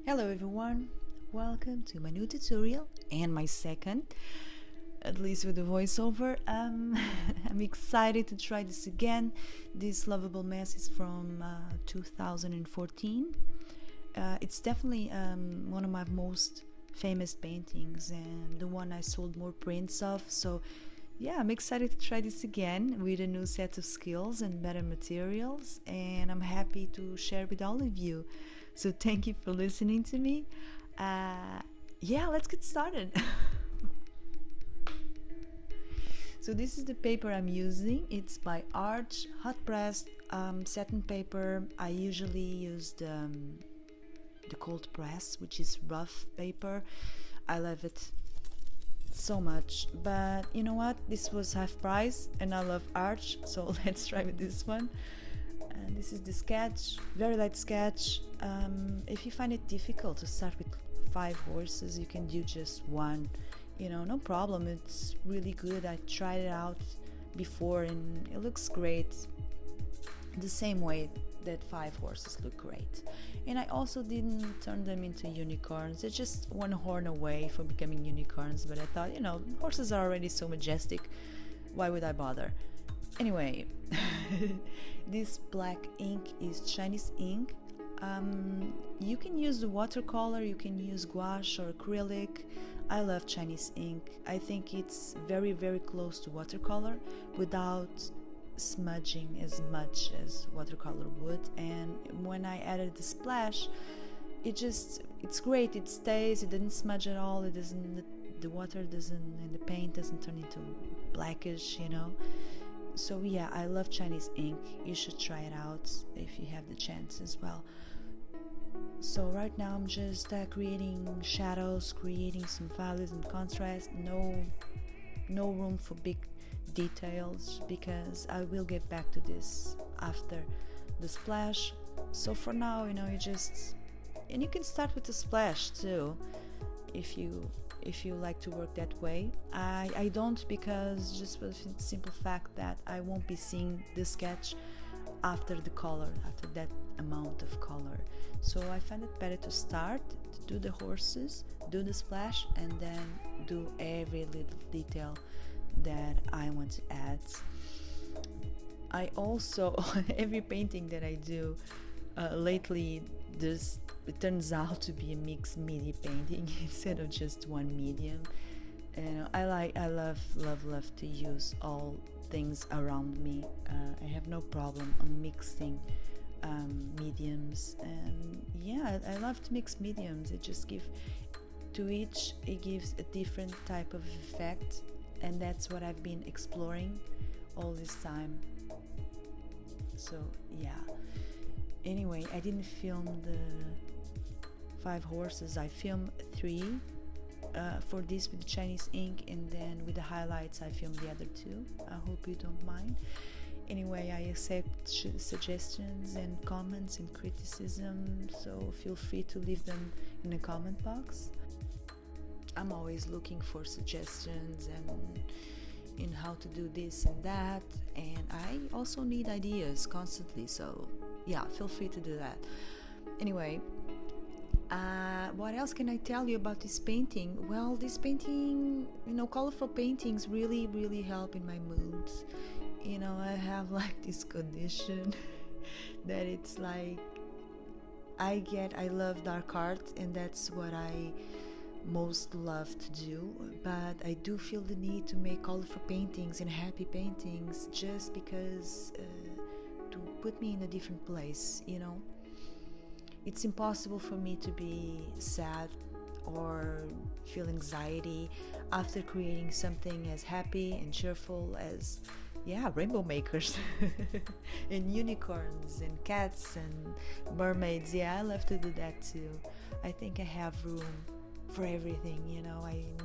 Hello everyone, welcome to my new tutorial and my second, at least with the voiceover. I'm excited to try this again. This lovable mess is from 2014. It's definitely one of my most famous paintings and the one I sold more prints of, so yeah, I'm excited to try this again with a new set of skills and better materials, and I'm happy to share with all of you. So thank you for listening to me. Yeah, let's get started. So this is the paper I'm using. It's by Art, hot pressed satin paper. I usually use the cold press, which is rough paper. I love it so much, but you know what, this was half price and I love Arch, so let's try with this one. And this is the sketch, very light sketch. If you find it difficult to start with 5 horses, you can do just one, no problem. It's really good. I tried it out before and it looks great the same way that 5 horses look great. And I also didn't turn them into unicorns. They're just one horn away from becoming unicorns, but I thought, horses are already so majestic, why would I bother? Anyway, this black ink is Chinese ink. You can use the watercolor, you can use gouache or acrylic. I love Chinese ink. I think it's very, very close to watercolor without smudging as much as watercolor would. And when I added the splash, it's great. It stays, it didn't smudge at all. It doesn't, the water doesn't, and the paint doesn't turn into blackish, So yeah, I love Chinese ink. You should try it out if you have the chance as well. So right now I'm just creating shadows, creating some values and contrast. No room for big details because I will get back to this after the splash. So for now, you just, and you can start with the splash too if you like to work that way. I don't, because just for the simple fact that I won't be seeing the sketch after the color, after that amount of color. So I find it better to start, to do the horses, do the splash, and then do every little detail that I want to add. I also, every painting that I do lately, it turns out to be a mixed media painting instead of just one medium. And I love to use all things around me. I have no problem on mixing mediums, and yeah, I love to mix mediums. It just gives a different type of effect, and that's what I've been exploring all this time. So yeah, anyway, I didn't film the 5 horses. I filmed 3 for this with the Chinese ink, and then with the highlights I filmed the other 2. I hope you don't mind. Anyway, I accept suggestions and comments and criticism, so feel free to leave them in the comment box. I'm always looking for suggestions and in how to do this and that, and I also need ideas constantly, so yeah, feel free to do that. Anyway, what else can I tell you about this painting? Well, this painting, colorful paintings really help in my moods. I have like this condition that it's like I love dark art, and that's what I most love to do, but I do feel the need to make colorful paintings and happy paintings just because to put me in a different place. It's impossible for me to be sad or feel anxiety after creating something as happy and cheerful as rainbow makers and unicorns and cats and mermaids. I love to do that too. I think I have room for everything.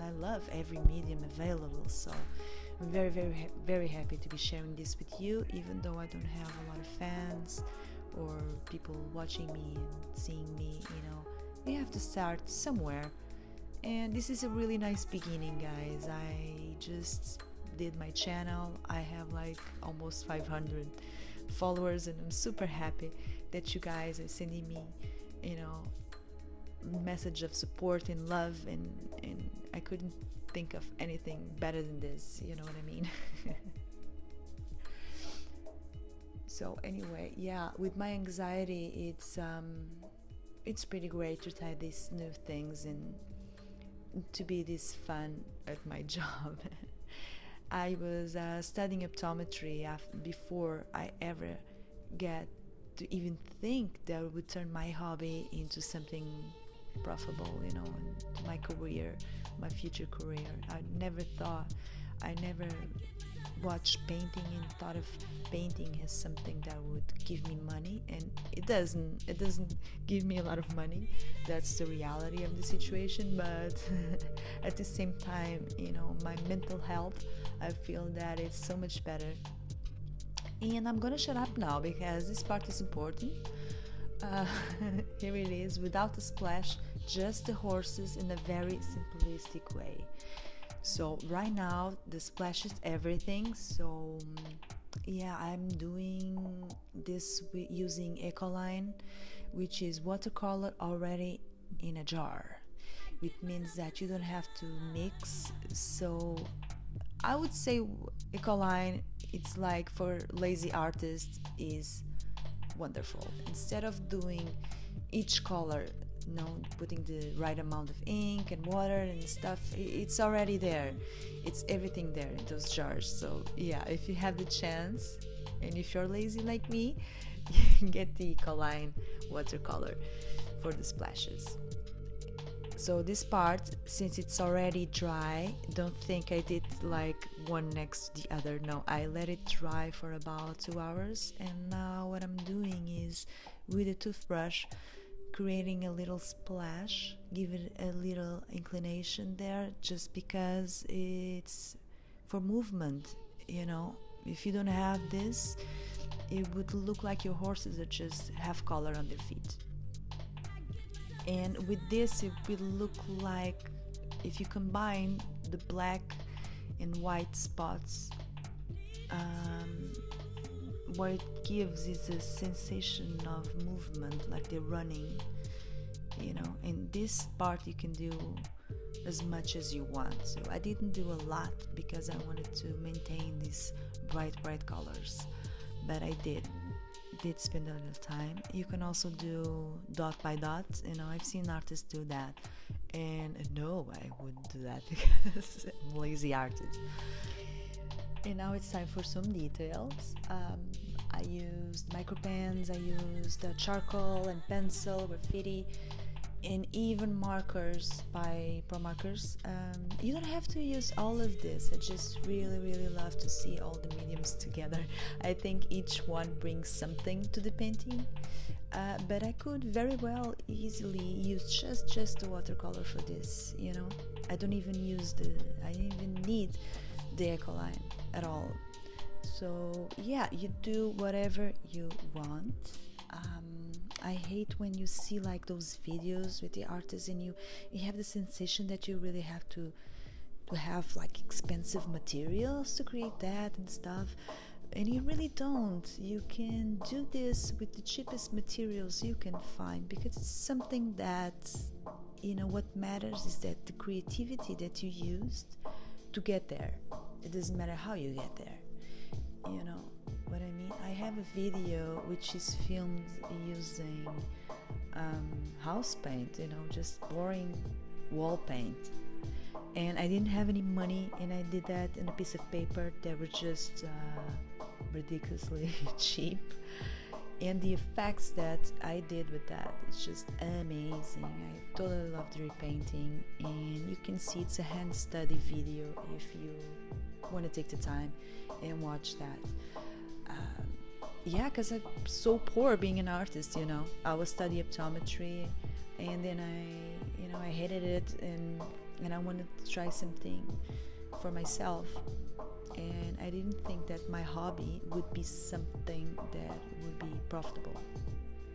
I love every medium available, so I'm very happy to be sharing this with you, even though I don't have a lot of fans or people watching me and seeing me. We have to start somewhere, and this is a really nice beginning, guys. I just did my channel. I have like almost 500 followers, and I'm super happy that you guys are sending me message of support and love, and I couldn't think of anything better than this, you know what I mean? So anyway, yeah, with my anxiety, it's pretty great to try these new things and to be this fun at my job. I was studying optometry before I ever get to even think that I would turn my hobby into something profitable, you know, into my career, my future career. I never watched painting and thought of painting as something that would give me money, and it doesn't give me a lot of money. That's the reality of the situation, but at the same time, you know, my mental health, I feel that it's so much better. And I'm gonna shut up now because this part is important. Here it is, without a splash, just the horses in a very simplistic way. So right now the splash is everything. So yeah, I'm doing this using Ecoline, which is watercolor already in a jar, which means that you don't have to mix. So I would say Ecoline, it's like for lazy artists, is wonderful. Instead of doing each color, you know, putting the right amount of ink and water and stuff, it's already there. It's everything there in those jars. So yeah, if you have the chance, and if you're lazy like me, you can get the Ecoline watercolor for the splashes. So this part, since it's already dry, don't think I did like one next to the other. No, I let it dry for about 2 hours, and now what I'm doing is with a toothbrush creating a little splash, give it a little inclination there, just because it's for movement, you know. If you don't have this, it would look like your horses are just have color on their feet. And with this, it will look like, if you combine the black and white spots, what it gives is a sensation of movement, like they're running, you know. And this part you can do as much as you want. So I didn't do a lot because I wanted to maintain these bright colors, but I did spend a little time. You can also do dot by dot, you know. I've seen artists do that, and no, I wouldn't do that because I'm a lazy artist. And now it's time for some details. I used micro pens, I used charcoal and pencil, graffiti, and even markers by Pro Markers. You don't have to use all of this. I just really love to see all the mediums together. I think each one brings something to the painting, but I could very well easily use just the watercolor for this, you know. I didn't even need the Ecoline at all. So yeah, you do whatever you want. I hate when you see like those videos with the artists and you have the sensation that you really have to have like expensive materials to create that and stuff, and you really don't. You can do this with the cheapest materials you can find, because it's something that, you know, what matters is that the creativity that you used to get there. It doesn't matter how you get there, you know what I mean. I have a video which is filmed using house paint, you know, just boring wall paint, and I didn't have any money, and I did that in a piece of paper that were just ridiculously cheap, and the effects that I did with that, it's just amazing. I totally love the repainting, and you can see it's a hand study video if you want to take the time and watch that. Yeah, because I'm so poor being an artist, you know. I was studying optometry, and then I hated it, and I wanted to try something for myself, and I didn't think that my hobby would be something that would be profitable.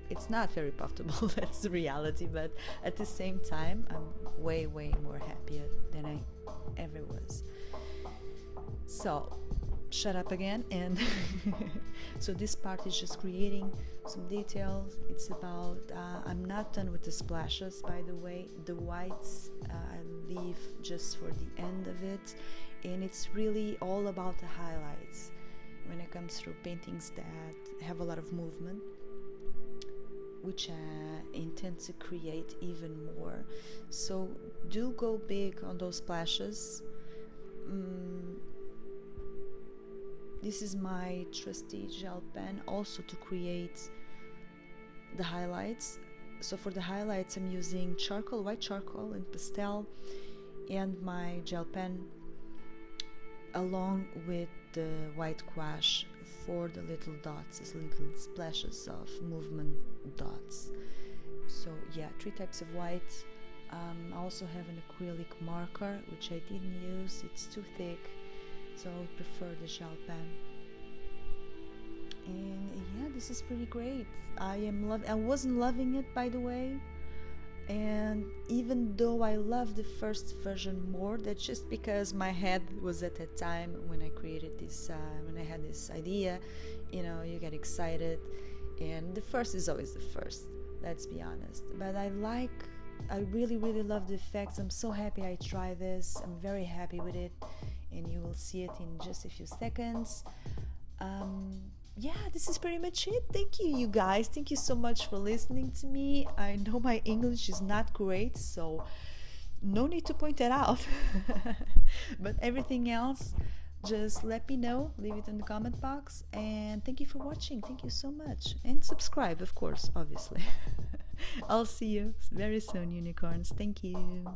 It's not very profitable, that's the reality, but at the same time, I'm way more happier than I ever was. So shut up again. And so this part is just creating some details. It's about I'm not done with the splashes, by the way. The whites I leave just for the end of it, and it's really all about the highlights when it comes through paintings that have a lot of movement, which I intend to create even more. So do go big on those splashes. This is my trusty gel pen also to create the highlights. So for the highlights I'm using charcoal, white charcoal and pastel, and my gel pen along with the white gouache for the little dots, these little splashes of movement dots. So yeah, 3 types of white. I also have an acrylic marker which I didn't use, it's too thick, so I would prefer the gel pen. And yeah, this is pretty great. I wasn't loving it, by the way, and even though I love the first version more, that's just because my head was at that time when I created this, when I had this idea, you know, you get excited, and the first is always the first, let's be honest. But I really love the effects. I'm so happy I tried this. I'm very happy with it, and you will see it in just a few seconds. Yeah, this is pretty much it. Thank you, you guys. Thank you so much for listening to me. I know my English is not great, so no need to point that out. But everything else, just let me know. Leave it in the comment box. And thank you for watching. Thank you so much. And subscribe, of course, obviously. I'll see you very soon, unicorns. Thank you.